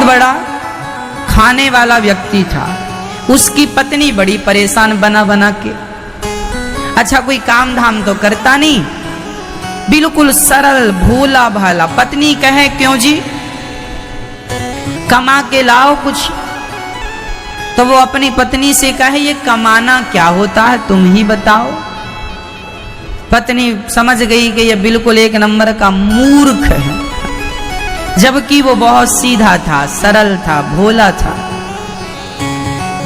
बड़ा खाने वाला व्यक्ति था, उसकी पत्नी बड़ी परेशान बना बना के। अच्छा कोई काम धाम तो करता नहीं, बिल्कुल सरल भोला भाला। पत्नी कहे क्यों जी, कमा के लाओ कुछ। तो वो अपनी पत्नी से कहे ये कमाना क्या होता है, तुम ही बताओ। पत्नी समझ गई कि ये बिल्कुल एक नंबर का मूर्ख है, जबकि वो बहुत सीधा था, सरल था, भोला था।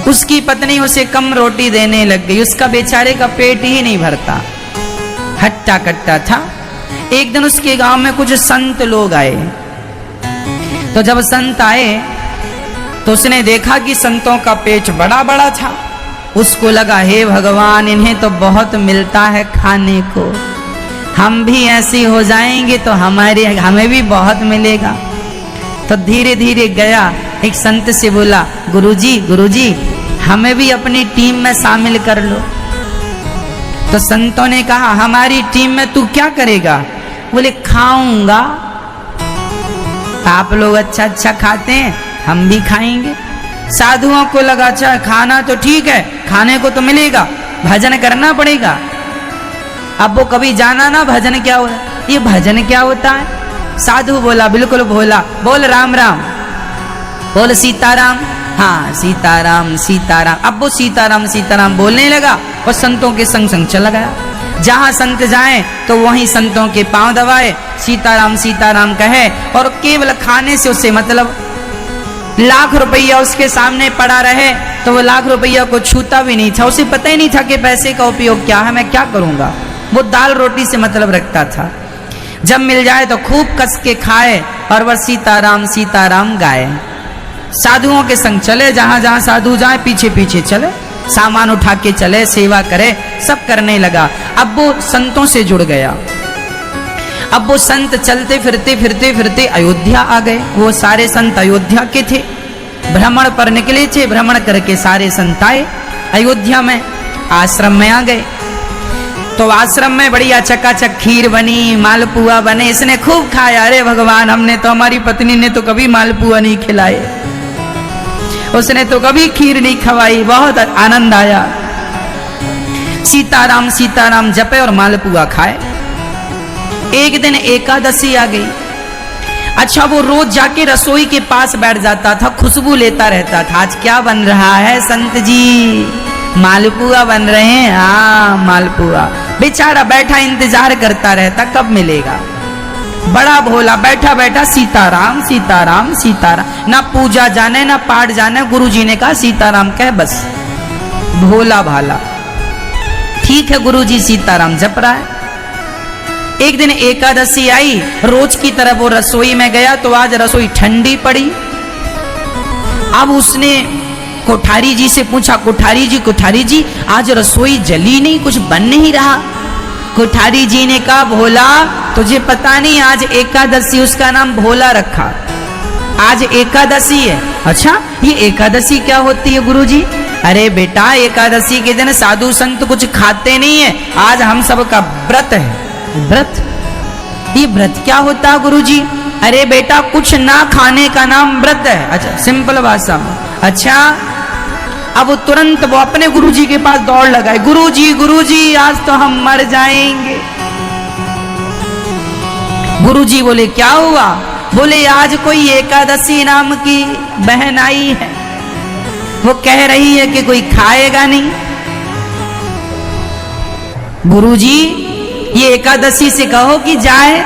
उसकी पत्नी उसे कम रोटी देने लग गई, उसका बेचारे का पेट ही नहीं भरता, हट्टा कट्टा था। एक दिन उसके गांव में कुछ संत लोग आए, तो जब संत आए तो उसने देखा कि संतों का पेट बड़ा बड़ा था। उसको लगा हे भगवान, इन्हें तो बहुत मिलता है खाने को, हम भी ऐसे हो जाएंगे तो हमें भी बहुत मिलेगा। तो धीरे धीरे गया, एक संत से बोला गुरुजी गुरुजी हमें भी अपनी टीम में शामिल कर लो। तो संतों ने कहा हमारी टीम में तू क्या करेगा? बोले खाऊंगा, आप लोग अच्छा अच्छा खाते हैं, हम भी खाएंगे। साधुओं को लगा अच्छा खाना तो ठीक है, खाने को तो मिलेगा, भजन करना पड़ेगा। अब वो कभी जाना ना भजन क्या होता है, ये भजन क्या होता है। साधु बोला बिल्कुल भोला, बोल राम राम, बोल सीताराम, हाँ सीताराम सीताराम। अब वो सीताराम सीताराम बोलने लगा और संतों के संग संग चला गया। जहां संत जाए तो वहीं संतों के पांव दबाए, सीताराम सीताराम कहे, और केवल खाने से उसे मतलब लाख रुपया उसके सामने पड़ा रहे तो वो लाख रुपया को छूता भी नहीं था। उसे पता ही नहीं था कि पैसे का उपयोग क्या है, मैं क्या करूंगा। वो दाल रोटी से मतलब रखता था, जब मिल जाए तो खूब कस के खाए और वह सीताराम सीताराम गाए। साधुओं के संग चले, जहां जहां साधु जाए पीछे पीछे चले, सामान उठा के चले, सेवा करे, सब करने लगा। अब वो संतों से जुड़ गया। अब वो संत चलते फिरते फिरते फिरते अयोध्या आ गए। वो सारे संत अयोध्या के थे, भ्रमण पर निकले थे। भ्रमण करके सारे संत आए अयोध्या में, आश्रम में आ गए। तो आश्रम में बढ़िया चकाचक खीर बनी, मालपुआ बने, इसने खूब खाया। अरे भगवान, हमने तो, हमारी पत्नी ने तो कभी मालपुआ नहीं खिलाए, उसने तो कभी खीर नहीं खवाई, बहुत आनंद आया। सीताराम सीताराम जपे और मालपुआ खाए। एक दिन एकादशी आ गई। अच्छा वो रोज जाके रसोई के पास बैठ जाता था, खुशबू लेता रहता था। आज क्या बन रहा है संत जी? मालपुआ बन रहे हैं, हाँ मालपुआ। बेचारा बैठा इंतजार करता रहता कब मिलेगा। बड़ा भोला बैठा बैठा सीताराम सीताराम सीताराम, ना पूजा जाने ना पाठ जाने। गुरुजी ने कहा सीताराम कह बस, भोला भाला। ठीक है गुरुजी सीताराम जप रहा है। एक दिन एकादशी आई, रोज की तरह वो रसोई में गया तो आज रसोई ठंडी पड़ी। अब उसने कोठारी जी से पूछा, कोठारी जी आज रसोई जली नहीं, कुछ बन नहीं रहा। कोठारी जी ने कहा भोला तुझे पता नहीं, आज एकादशी, उसका नाम भोला रखा, आज एकादशी है। अच्छा ये एकादशी क्या होती है गुरुजी? अरे बेटा एकादशी के दिन साधु संत कुछ खाते नहीं है, आज हम सबका व्रत है। व्रत? ये व्रत क्या होता है गुरुजी? अरे बेटा कुछ ना खाने का नाम व्रत है। अच्छा सिंपल भाषा में। अच्छा अब वो तुरंत वो अपने गुरुजी के पास दौड़ लगाए, गुरुजी गुरुजी आज तो हम मर जाएंगे। गुरुजी बोले क्या हुआ? बोले आज कोई एकादशी नाम की बहन आई है, वो कह रही है कि कोई खाएगा नहीं। गुरुजी ये एकादशी से कहो कि जाए।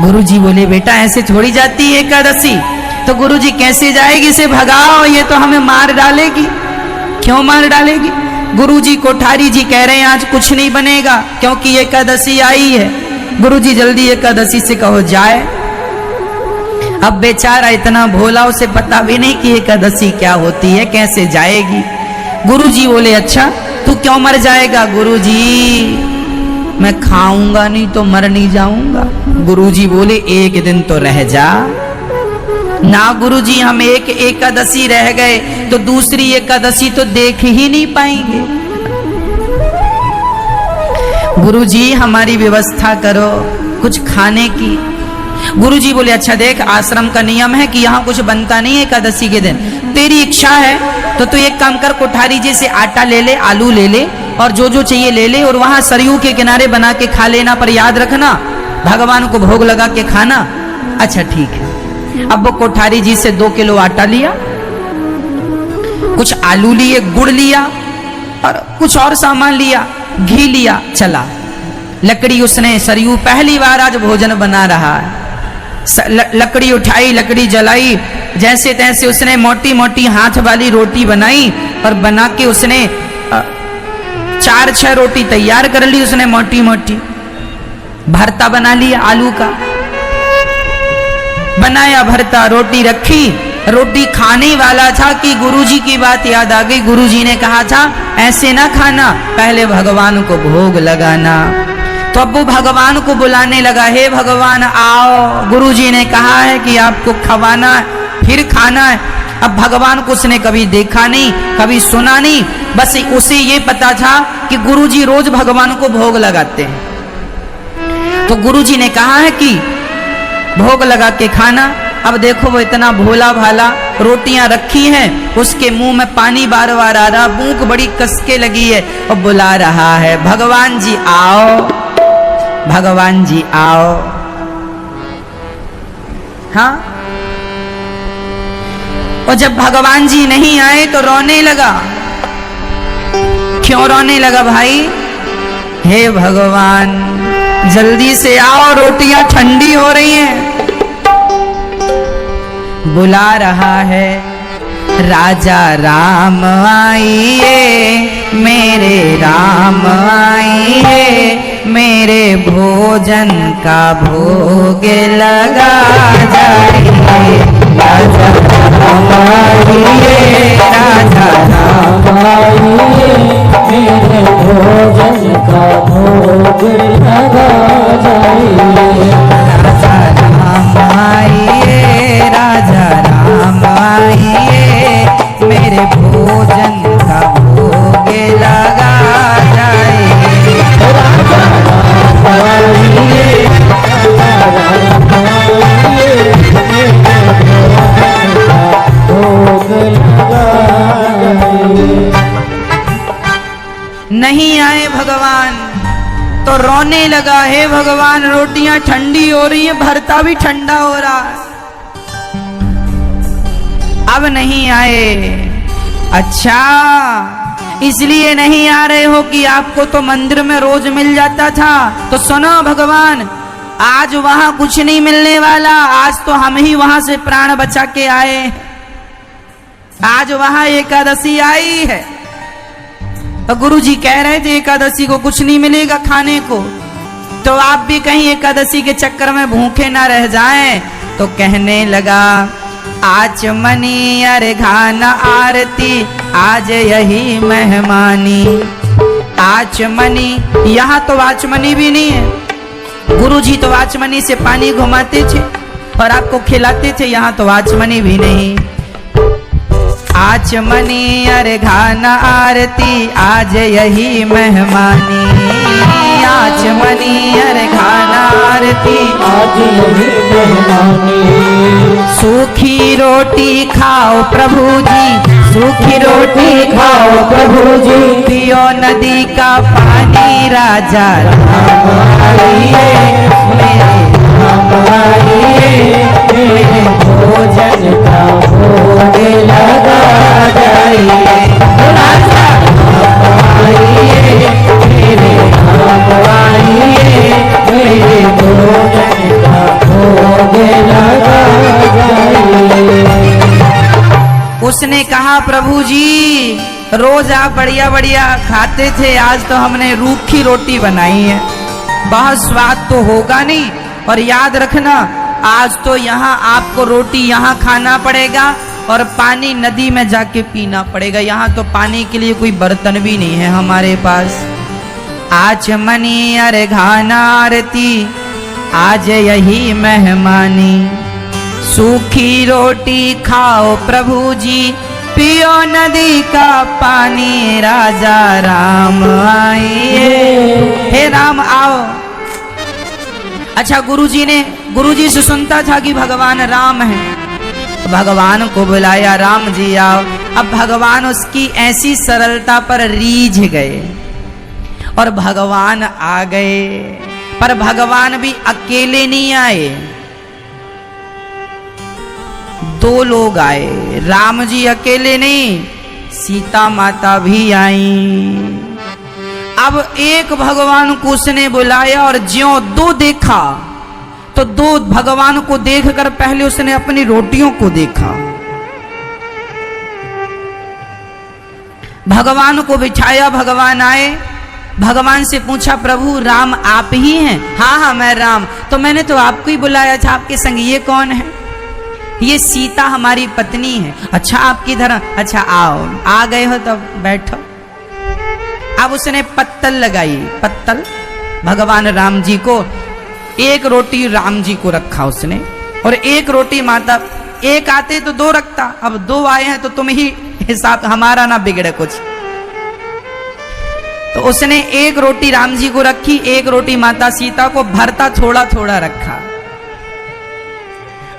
गुरुजी बोले बेटा ऐसे थोड़ी जाती है एकादशी। तो गुरुजी कैसे जाएगी, इसे भगाओ, ये तो हमें मार डालेगी। क्यों मार डालेगी? गुरुजी कोठारी जी कह रहे हैं आज कुछ नहीं बनेगा क्योंकि एकादशी आई है। गुरुजी जल्दी एकादशी से कहो जाए। अब बेचारा इतना भोला, उसे पता भी नहीं कि एकादशी क्या होती है, कैसे जाएगी। गुरुजी बोले अच्छा तू क्यों मर जाएगा? गुरुजी मैं खाऊंगा नहीं तो मर नहीं जाऊंगा। गुरुजी बोले एक दिन तो रह जा ना। गुरुजी हम एक एकादशी रह गए तो दूसरी एकादशी तो देख ही नहीं पाएंगे। गुरुजी हमारी व्यवस्था करो कुछ खाने की। गुरुजी बोले अच्छा देख, आश्रम का नियम है कि यहाँ कुछ बनता नहीं है एकादशी के दिन, तेरी इच्छा है तो तू एक काम कर, कोठारी जी से आटा ले ले, आलू ले ले और जो जो चाहिए ले ले और वहां सरयू के किनारे बना के खा लेना, पर याद रखना भगवान को भोग लगा के खाना। अच्छा ठीक है। अब वो कोठारी जी से 2 किलो आटा लिया, कुछ आलू लिए, गुड़ लिया और कुछ और सामान लिया, घी लिया, चला। लकड़ी उसने, सरयू पहली बार आज भोजन बना रहा है, लकड़ी उठाई, लकड़ी जलाई, जैसे तैसे उसने मोटी मोटी हाथ वाली रोटी बनाई और बना के उसने 4-6 रोटी तैयार कर ली उसने मोटी मोटी। भरता बना लिया आलू का, बनाया भरता, रोटी रखी, रोटी खाने वाला था कि गुरुजी की बात याद आ गई। गुरुजी ने कहा था ऐसे ना खाना, पहले भगवान को भोग लगाना। तो अब वो भगवान को बुलाने लगा, हे भगवान आओ, गुरुजी ने कहा है कि आपको खवाना है फिर खाना है। अब भगवान को उसने कभी देखा नहीं, कभी सुना नहीं, बस उसे ये पता था कि गुरुजी रोज भगवान को भोग लगाते हैं। तो गुरुजी ने कहा है कि भोग लगा के खाना। अब देखो वो इतना भोला भाला, रोटियां रखी हैं, उसके मुंह में पानी बार बार आ रहा, भूख बड़ी कसके लगी है और बुला रहा है भगवान जी आओ, भगवान जी आओ। हाँ, और जब भगवान जी नहीं आए तो रोने लगा। क्यों रोने लगा भाई? हे भगवान जल्दी से आओ, रोटियां ठंडी हो रही हैं। बुला रहा है राजा राम आइए, मेरे राम आइए, मेरे भोजन का भोग लगा जाइए। राजा राम आइए, राजा राम आइए, मेरे भोजन का भोग लगा जाइए। राजा राम आइए, राजा राम आइए, मेरे भोजन का भोग लगा जाइए। राजा राम आइए, राजा राम आइए, मेरे भोजन का भोग लगा जाइए। नहीं आए भगवान तो रोने लगा, हे भगवान रोटियां ठंडी हो रही है, भरता भी ठंडा हो रहा है, अब नहीं आए। अच्छा इसलिए नहीं आ रहे हो कि आपको तो मंदिर में रोज मिल जाता था। तो सुनो भगवान, आज वहां कुछ नहीं मिलने वाला, आज तो हम ही वहां से प्राण बचा के आए। आज वहां एकादशी आई है। तो गुरुजी कह रहे थे एकादशी को कुछ नहीं मिलेगा खाने को, तो आप भी कहीं एकादशी के चक्कर में भूखे ना रह जाएं। तो कहने लगा आचमनी अर्घान आरती, आज यही मेहमानी। आचमनी, यहाँ तो आचमनी भी नहीं है। गुरुजी तो आचमनी से पानी घुमाते थे और आपको खिलाते थे, यहाँ तो आचमनी भी नहीं। आचमनी अर्घान आरती, आज यही मेहमानी। आचमनी अर्घान आरती, आज यही मेहमानी। सूखी रोटी खाओ प्रभु जी, सूखी रोटी खाओ प्रभु जी, पियो नदी का पानी। राजा राम आइए, मेरे राम आइए, मेरे भोजन का भोग लगा जाइए। राजा राम आइए, मेरे राम आइए, मेरे भोजन का भोग लगा जाइए। उसने कहा प्रभु जी रोज आप बढ़िया बढ़िया खाते थे, आज तो हमने रूखी रोटी बनाई है, बहुत स्वाद तो होगा नहीं। और याद रखना आज तो यहाँ आपको रोटी यहाँ खाना पड़ेगा और पानी नदी में जाके पीना पड़ेगा, यहाँ तो पानी के लिए कोई बर्तन भी नहीं है हमारे पास। आचमनी अर्घान आरती, आज यही मेहमानी। सूखी रोटी खाओ प्रभु जी, पियो नदी का पानी। राजा राम आइए, हे राम आओ। अच्छा गुरुजी ने गुरुजी से सुनता था कि भगवान राम है, भगवान को बुलाया, राम जी आओ। अब भगवान उसकी ऐसी सरलता पर रीझ गए और भगवान आ गए। पर भगवान भी अकेले नहीं आए, दो लोग आए। राम जी अकेले नहीं, सीता माता भी आई। अब एक भगवान को उसने बुलाया और ज्यों दो देखा तो दो भगवान को देखकर पहले उसने अपनी रोटियों को देखा। भगवान को बिठाया, भगवान आए, भगवान से पूछा प्रभु राम आप ही हैं? हाँ हाँ मैं राम। तो मैंने तो आपको ही बुलाया था, आपके संग ये कौन है? ये सीता हमारी पत्नी है। अच्छा आप किधर? अच्छा आओ, आ गए हो तो बैठो। अब उसने पत्तल लगाई, पत्तल भगवान राम जी को, एक रोटी राम जी को रखा उसने और एक रोटी माता। एक आते तो दो रखता, अब दो आए हैं तो तुम ही हिसाब, हमारा ना बिगड़े कुछ। तो उसने एक रोटी राम जी को रखी, एक रोटी माता सीता को, भरता थोड़ा थोड़ा रखा।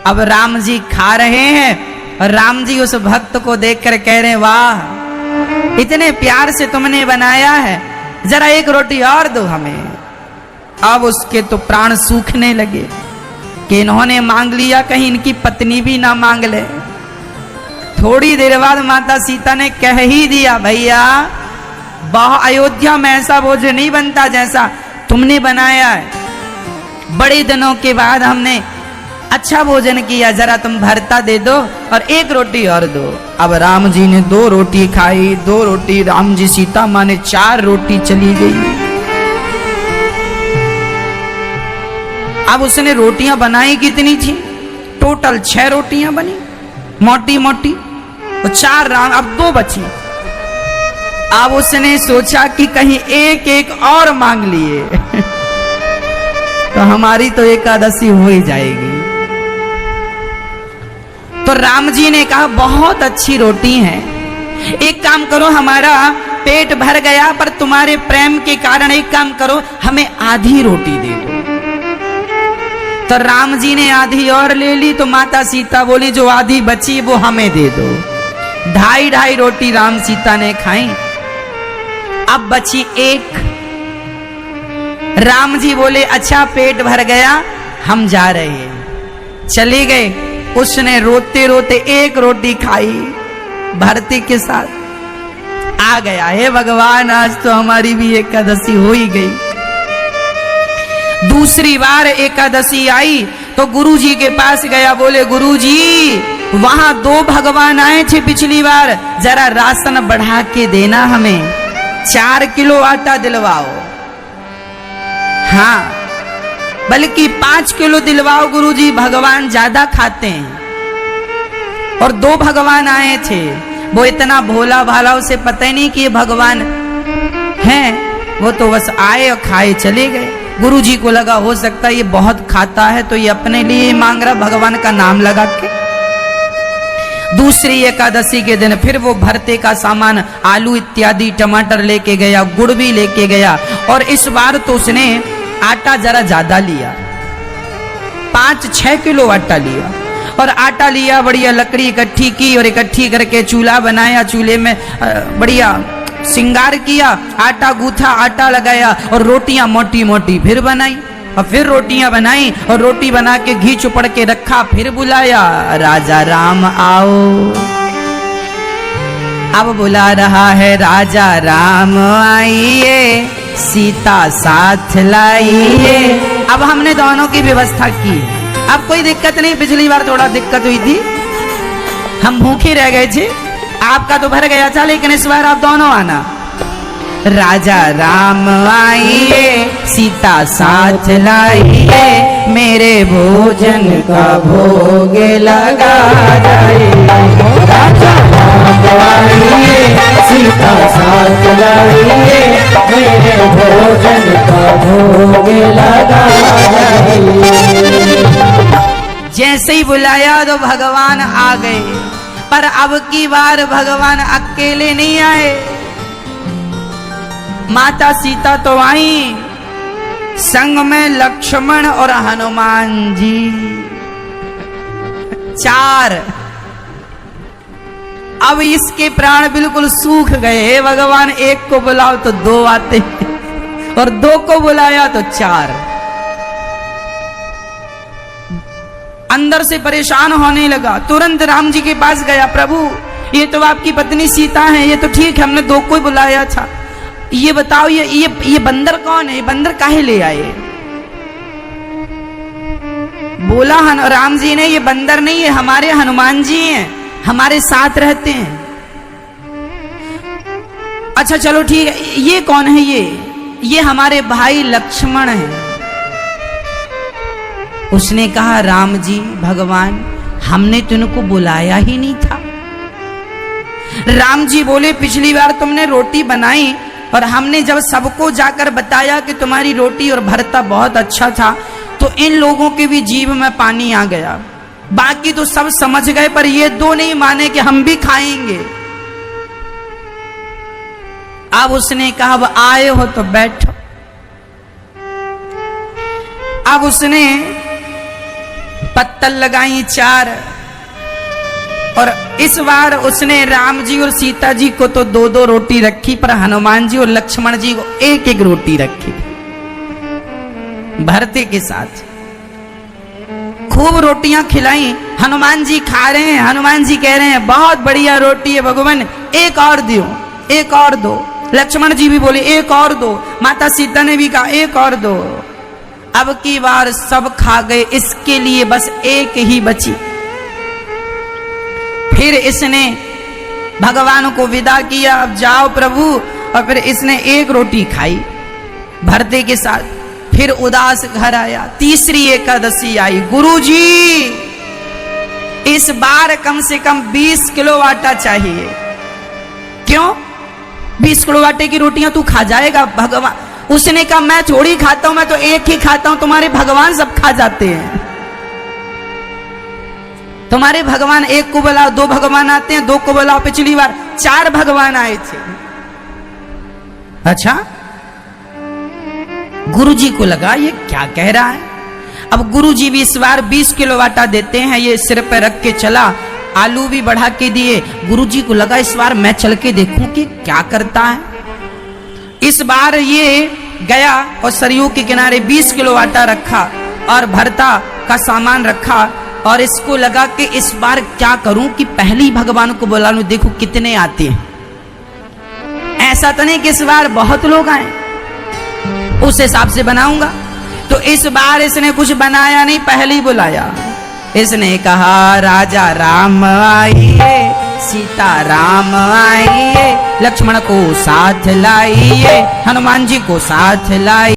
अब राम जी खा रहे हैं और राम जी उस भक्त को देखकर कह रहे वाह इतने प्यार से तुमने बनाया है, जरा एक रोटी और दो हमें। अब उसके तो प्राण सूखने लगे कि इन्होंने मांग लिया, कहीं इनकी पत्नी भी ना मांग ले। थोड़ी देर बाद माता सीता ने कह ही दिया भैया अयोध्या में ऐसा भोजन नहीं बनता जैसा तुमने बनाया है। बड़े दिनों के बाद हमने अच्छा भोजन किया, जरा तुम भरता दे दो और एक रोटी और दो। अब राम जी ने दो रोटी खाई, दो रोटी राम जी, सीता माँ ने 4 रोटी चली गई। अब उसने रोटियां बनाई कितनी थी? टोटल 6 रोटियां बनी, मोटी मोटी, और 4 राम, अब 2 बची। अब उसने सोचा कि कहीं एक एक और मांग लिए तो हमारी तो एकादशी हो ही जाएगी। तो राम जी ने कहा बहुत अच्छी रोटी है, एक काम करो हमारा पेट भर गया, पर तुम्हारे प्रेम के कारण एक काम करो हमें आधी रोटी दे दो। तो राम जी ने आधी और ले ली, तो माता सीता बोली जो आधी बची वो हमें दे दो। 2.5 रोटी राम सीता ने खाई, अब बची 1। राम जी बोले अच्छा पेट भर गया, हम जा रहे हैं। चले गए, उसने रोते रोते 1 रोटी खाई भरती के साथ। आ गया हे भगवान आज तो हमारी भी एकादशी हो ही गई। दूसरी बार एकादशी आई तो गुरु जी के पास गया, बोले गुरु जी वहां 2 भगवान आए थे पिछली बार, जरा राशन बढ़ा के देना, हमें 4 किलो आटा दिलवाओ। हाँ बल्कि 5 किलो दिलवाओ गुरुजी, भगवान ज्यादा खाते हैं। और 2 भगवान आए थे, वो इतना भोला भाला, उसे पता ही नहीं कि ये भगवान हैं, वो तो बस आए और खाए चले गए। गुरुजी को लगा हो सकता है ये बहुत खाता है तो ये अपने लिए मांग रहा, भगवान का नाम लगा के। दूसरी एकादशी के दिन फिर वो भरते का सामान, आलू इत्यादि, टमाटर लेके गया, गुड़ भी लेके गया, और इस बार तो उसने आटा जरा ज्यादा लिया, 5-6 किलो आटा लिया। और आटा लिया, बढ़िया लकड़ी इकट्ठी की और इकट्ठी करके चूल्हा बनाया, चूल्हे में बढ़िया श्रृंगार किया, आटा गूथा, आटा लगाया और रोटियां मोटी मोटी फिर बनाई, और फिर रोटियां बनाई और रोटी बना के घी चुपड़ के रखा, फिर बुलाया राजा राम आओ। अब बुला रहा है राजा राम आइए, सीता साथ लाइए। अब हमने दोनों की व्यवस्था की, अब कोई दिक्कत नहीं। पिछली बार थोड़ा दिक्कत हुई थी, हम भूखे रह गए थे, आपका तो भर गया था, लेकिन इस बार आप दोनों आना। राजा राम आइए, सीता साथ लाइए, मेरे भोजन का भोग लगा जाइए। राजा राम आइए, सीता साथ लाइए, मेरे भोजन का भोग लगा जाइए। जैसे ही बुलाया तो भगवान आ गए, पर अब की बार भगवान अकेले नहीं आए, माता सीता तो आई, संग में लक्ष्मण और हनुमान जी, 4। अब इसके प्राण बिल्कुल सूख गए। हे भगवान, एक को बुलाओ तो 2 आते और 2 को बुलाया तो 4। अंदर से परेशान होने लगा। तुरंत राम जी के पास गया, प्रभु ये तो आपकी पत्नी सीता है, ये तो ठीक है, हमने 2 को ही बुलाया था, ये बताओ ये बंदर कौन है, ये बंदर काहे ले आए? बोला राम जी ने, ये बंदर नहीं है, हमारे हनुमान जी हैं, हमारे साथ रहते हैं। अच्छा चलो ठीक है, ये कौन है? ये हमारे भाई लक्ष्मण हैं। उसने कहा, राम जी भगवान, हमने तुमको बुलाया ही नहीं था। राम जी बोले, पिछली बार तुमने रोटी बनाई और हमने जब सबको जाकर बताया कि तुम्हारी रोटी और भरता बहुत अच्छा था, तो इन लोगों के भी जीभ में पानी आ गया। बाकी तो सब समझ गए, पर ये 2 नहीं माने कि हम भी खाएंगे। अब उसने कहा, अब आए हो तो बैठो। अब उसने पत्तल लगाई 4, और इस बार उसने राम जी और सीता जी को तो 2-2 रोटी रखी, पर हनुमान जी और लक्ष्मण जी को 1-1 रोटी रखी भरते के साथ। खूब रोटियां खिलाई। हनुमान जी खा रहे हैं। हनुमान जी कह रहे हैं, बहुत बढ़िया रोटी है भगवान, 1 और दो, 1 और दो। लक्ष्मण जी भी बोले, 1 और दो। माता सीता ने भी कहा, 1 और दो। अब की बार सब खा गए, इसके लिए बस 1 ही बची। फिर इसने भगवान को विदा किया, अब जाओ प्रभु। और फिर इसने 1 रोटी खाई भरते के साथ, फिर उदास घर आया। तीसरी एकादशी आई। गुरुजी, इस बार कम से कम 20 किलो आटा चाहिए। क्यों? 20 किलो आटे की रोटियां तू खा जाएगा? भगवान, उसने कहा, मैं थोड़ी खाता हूं, मैं तो 1 ही खाता हूं, तुम्हारे भगवान सब खा जाते हैं। तुम्हारे भगवान 1 को बुलाओ, 2 भगवान आते हैं, 2 को बुलाओ। पिछली बार 4 भगवान आए थे। अच्छा, गुरुजी को लगा ये क्या कह रहा है। अब गुरुजी भी इस बार 20 किलो आटा देते हैं। ये सिर पे रख के चला, आलू भी बढ़ा के दिए। गुरुजी को लगा इस बार मैं चल के देखूं कि क्या करता है। इस बार ये गया और सरयू के किनारे 20 किलो आटा रखा और भरता का सामान रखा, और इसको लगा कि इस बार क्या करूं कि पहले ही भगवान को बुला लूं, देखो कितने आते हैं। ऐसा तो नहीं कि इस बार बहुत लोग आए, उस हिसाब से बनाऊंगा। तो इस बार इसने कुछ बनाया नहीं, पहले ही बुलाया। इसने कहा, राजा राम आइए, सीता राम आइए, लक्ष्मण को साथ लाइए, हनुमान जी को साथ लाइए।